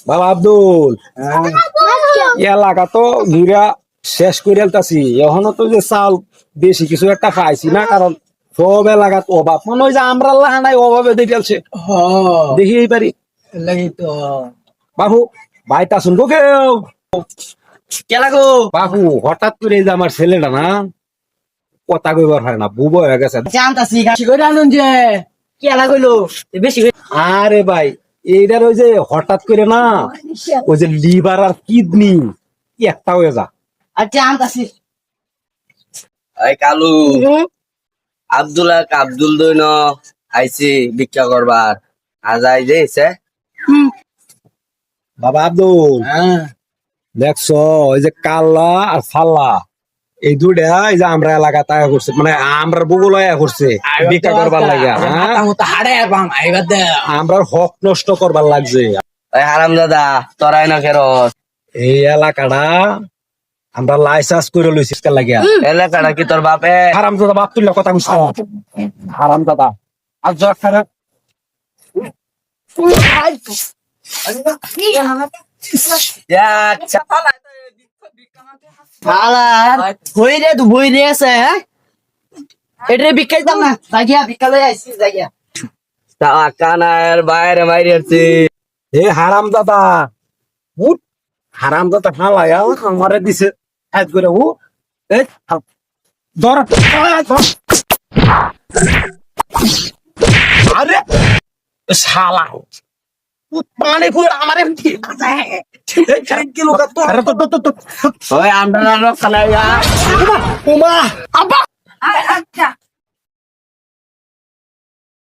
বাবা আব্দুল এলাকা তো ঘুরা শেষ করে আলতাছি এখনো তো যে চাল বেশি কিছু একটা পাইছি না কারণ সব এলাকাত অভাব মনে হয় যে আমরা লাহানায় অভাবে দেখেছে দেখি পারি লাগি তো বাবু ভাইটা শুনবো কেউ কেলা গো বাবু হঠাৎ করে এই যে আমার ছেলেটা না কথা কইবার হয় না বুবো হয়ে গেছে জানতাছি গাছি করে আনুন যে কেলা কইলো বেশি আরে ভাই এইটার ওই যে হঠাৎ করে না ওই যে লিভার আর কিডনি একটা হয়ে যা আচ্ছা জানতাছি এই কালু আব্দুল দইন আইছি ভিক্ষা করবার আজ আই যেছে বাবা আব্দুল দেখছো ওই যে কাল্লা আর ফাল্লা এই দুটা এই যে আমরা এলাকাতে আয়া করছে মানে আমরা বগুলো আয়া করছে ভিক্ষা করবার লাগে হ্যাঁ হাড়ে বাম আইবার দে আমরা হক নষ্ট করবার লাগছে এই হারাম দাদা তোরাই না কেরস এই এলাকাটা আমরা লাইসেন্স করে লইছি লাগিয়া এলাকাটা কি তোর বাপে হারাম দাদা বাপ তুললে কথা কইছ হারাম দাদা আর জগ খারাপ হালার হই রে আছে হ্যাঁ এটা বিকাই দাম না জাগিয়া বিকালে আইছি জাগিয়া কানার বাইরে বাইরে আসছি এ হারাম দাদা উঠ হারাম দাদা হালায়া আমারে দিছে হাত করে ও এ ধর আরে শালা পানি ফুল আমারে ঠিক আছে কি লোক তো আরে তো ওই আমরা রক্ষা লাগা ওমা আচ্ছা